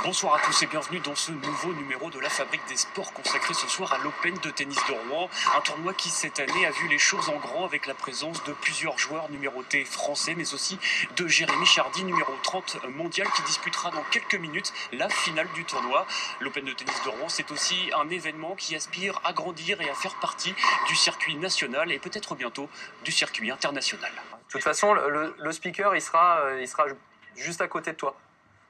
Bonsoir à tous et bienvenue dans ce nouveau numéro de la Fabrique des Sports consacré ce soir à l'Open de tennis de Rouen. Un tournoi qui cette année a vu les choses en grand avec la présence de plusieurs joueurs numérotés français mais aussi de Jérémy Chardy, numéro 30 mondial, qui disputera dans quelques minutes la finale du tournoi. L'Open de tennis de Rouen, c'est aussi un événement qui aspire à grandir et à faire partie du circuit national et peut-être bientôt du circuit international. De toute façon, le speaker, il sera juste à côté de toi.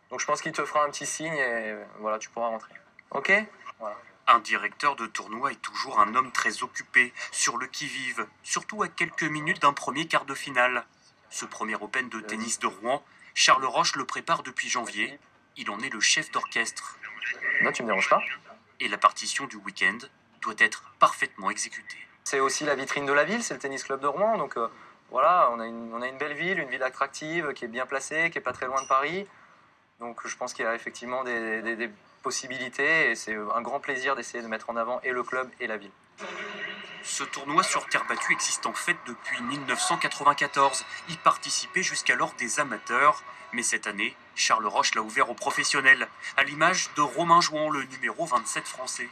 Donc je pense qu'il te fera un petit signe et voilà, tu pourras rentrer. Ok ? Voilà. Un directeur de tournoi est toujours un homme très occupé, sur le qui-vive, surtout à quelques minutes d'un premier quart de finale. Ce premier Open de tennis de Rouen, Charles Roche le prépare depuis janvier. Il en est le chef d'orchestre. Là, tu me déranges pas ? Et la partition du week-end doit être parfaitement exécutée. C'est aussi la vitrine de la ville, c'est le tennis club de Rouen. Donc voilà, on a une belle ville, une ville attractive, qui est bien placée, qui est pas très loin de Paris. Donc je pense qu'il y a effectivement des possibilités et c'est un grand plaisir d'essayer de mettre en avant et le club et la ville. Ce tournoi sur terre battue existe en fait depuis 1994. Y participaient jusqu'alors des amateurs. Mais cette année, Charles Roche l'a ouvert aux professionnels, à l'image de Romain Jouan, le numéro 27 français.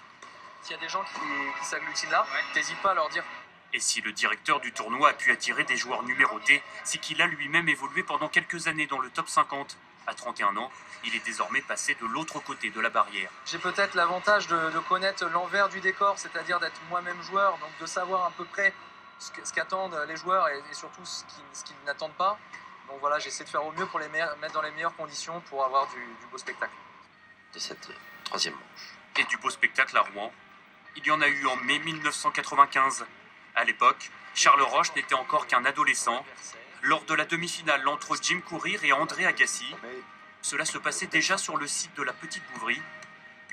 S'il y a des gens qui s'agglutinent là, n'hésite pas à leur dire. Et si le directeur du tournoi a pu attirer des joueurs numérotés, c'est qu'il a lui-même évolué pendant quelques années dans le top 50. À 31 ans, il est désormais passé de l'autre côté de la barrière. J'ai peut-être l'avantage de connaître l'envers du décor, c'est-à-dire d'être moi-même joueur, donc de savoir à peu près ce qu'attendent les joueurs et surtout ce qu'ils n'attendent pas. Donc voilà, j'essaie de faire au mieux pour mettre dans les meilleures conditions pour avoir du beau spectacle. De cette troisième manche. Et du beau spectacle à Rouen, il y en a eu en mai 1995. À l'époque, Charles Roche n'était encore qu'un adolescent. Lors de la demi-finale entre Jim Courier et André Agassi, cela se passait déjà sur le site de la Petite Bouvrie.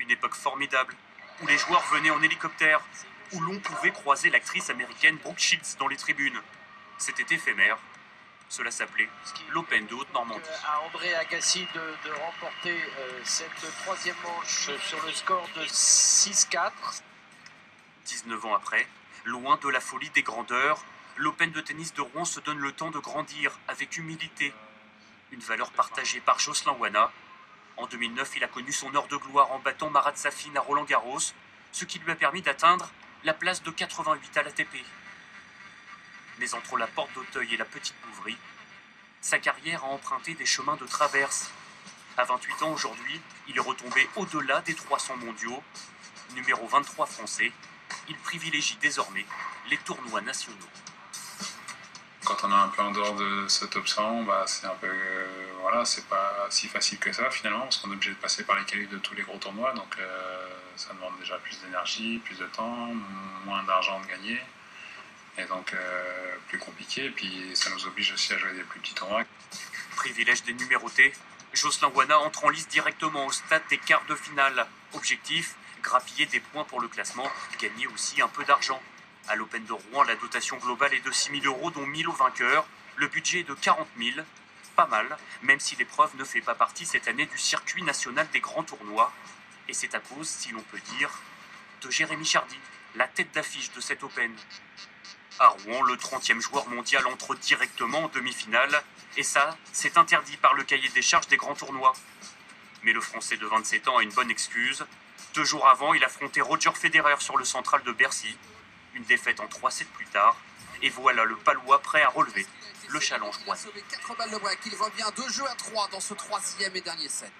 Une époque formidable, où les joueurs venaient en hélicoptère, où l'on pouvait croiser l'actrice américaine Brooke Shields dans les tribunes. C'était éphémère. Cela s'appelait l'Open de Haute-Normandie. À André Agassi de remporter cette troisième manche sur le score de 6-4. 19 ans après, loin de la folie des grandeurs, l'Open de tennis de Rouen se donne le temps de grandir avec humilité. Une valeur partagée par Jocelyn Wana. En 2009, il a connu son heure de gloire en battant Marat Safin à Roland-Garros, ce qui lui a permis d'atteindre la place de 88 à l'ATP. Mais entre la porte d'Auteuil et la Petite Bouvrie, sa carrière a emprunté des chemins de traverse. À 28 ans aujourd'hui, il est retombé au-delà des 300 mondiaux. Numéro 23 français, il privilégie désormais les tournois nationaux. Quand on est un peu en dehors de ce top 100, c'est un peu, c'est pas si facile que ça finalement, parce qu'on est obligé de passer par les qualifs de tous les gros tournois, donc ça demande déjà plus d'énergie, plus de temps, moins d'argent de gagner, et donc plus compliqué, et puis ça nous oblige aussi à jouer des plus petits tournois. Privilège des numérotés, Jocelyn Wana entre en lice directement au stade des quarts de finale. Objectif, grappiller des points pour le classement, gagner aussi un peu d'argent. À l'Open de Rouen, la dotation globale est de 6 000 €, dont 1 000 au vainqueur. Le budget est de 40 000. Pas mal, même si l'épreuve ne fait pas partie cette année du circuit national des grands tournois. Et c'est à cause, si l'on peut dire, de Jérémy Chardy, la tête d'affiche de cet Open. À Rouen, le 30e joueur mondial entre directement en demi-finale. Et ça, c'est interdit par le cahier des charges des grands tournois. Mais le Français de 27 ans a une bonne excuse. 2 jours avant, il affrontait Roger Federer sur le central de Bercy. Une défaite en 3-7 plus tard, et voilà le Palois prêt à relever le challenge royal. 4 balles de break, il revient 2-3 dans ce troisième et dernier set.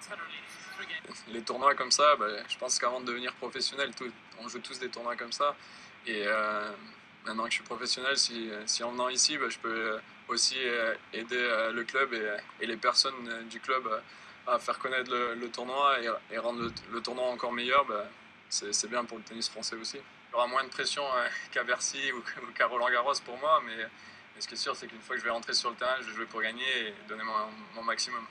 Les tournois comme ça, je pense qu'avant de devenir professionnel, on joue tous des tournois comme ça. Et maintenant que je suis professionnel, si en venant ici, je peux aussi aider le club et les personnes du club à faire connaître le tournoi et rendre le tournoi encore meilleur. C'est bien pour le tennis français aussi. Il y aura moins de pression qu'à Bercy ou qu'à Roland-Garros pour moi, mais ce qui est sûr, c'est qu'une fois que je vais rentrer sur le terrain, je vais jouer pour gagner et donner mon maximum.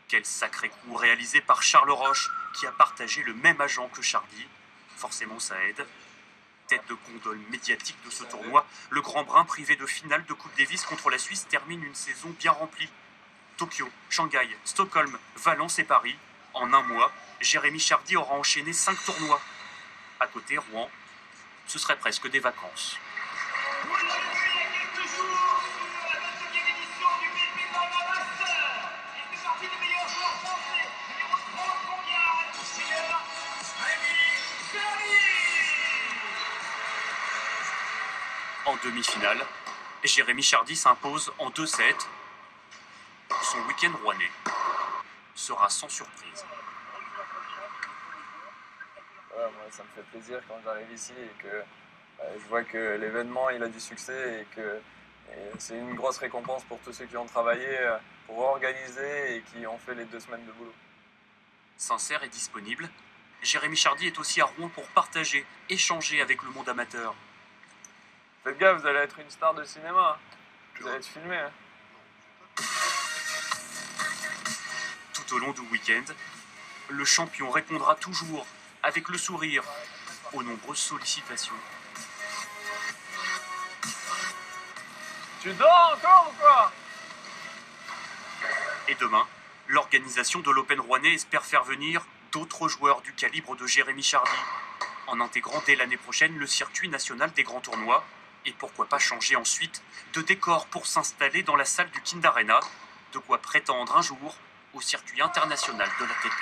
Quel sacré coup réalisé par Charles Roche, qui a partagé le même agent que Chardy. Forcément, ça aide. Tête de gondole médiatique de ce tournoi, le Grand Brun, privé de finale de Coupe Davis contre la Suisse, termine une saison bien remplie. Tokyo, Shanghai, Stockholm, Valence et Paris. En un mois, Jérémy Chardy aura enchaîné 5 tournois. À côté, Rouen, ce serait presque des vacances. En demi-finale, Jérémy Chardy s'impose en 2-7. Son week-end rouennais sera sans surprise. Ouais, moi, ça me fait plaisir quand j'arrive ici et que je vois que l'événement il a du succès et c'est une grosse récompense pour tous ceux qui ont travaillé pour organiser et qui ont fait les 2 semaines de boulot. Sincère et disponible, Jérémy Chardy est aussi à Rouen pour partager, échanger avec le monde amateur. Faites gaffe, vous allez être une star de cinéma. Vous allez être filmé. Hein. Tout au long du week-end, le champion répondra toujours avec le sourire aux nombreuses sollicitations. Tu dors encore ou quoi? Et demain, l'organisation de l'Open Rouennais espère faire venir d'autres joueurs du calibre de Jérémy Chardy, en intégrant dès l'année prochaine le circuit national des grands tournois, et pourquoi pas changer ensuite de décor pour s'installer dans la salle du Kind Arena, de quoi prétendre un jour au circuit international de l'ATP.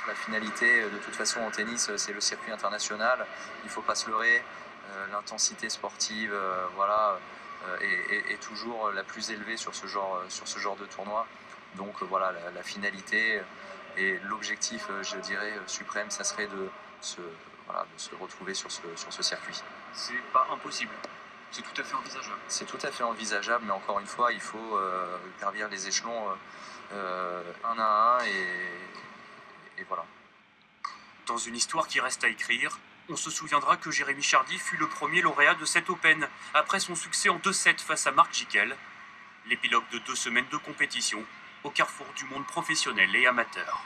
La finalité, de toute façon, en tennis, c'est le circuit international. Il ne faut pas se leurrer. L'intensité sportive, est toujours la plus élevée sur ce genre de tournoi. Donc voilà, la finalité et l'objectif, je dirais, suprême, ça serait de se retrouver sur ce circuit. C'est pas impossible. C'est tout à fait envisageable. C'est tout à fait envisageable, mais encore une fois, il faut gravir les échelons un à un et voilà. Dans une histoire qui reste à écrire, on se souviendra que Jérémy Chardy fut le premier lauréat de cet Open, après son succès en 2-7 face à Marc Jiquel. L'épilogue de 2 semaines de compétition au carrefour du monde professionnel et amateur.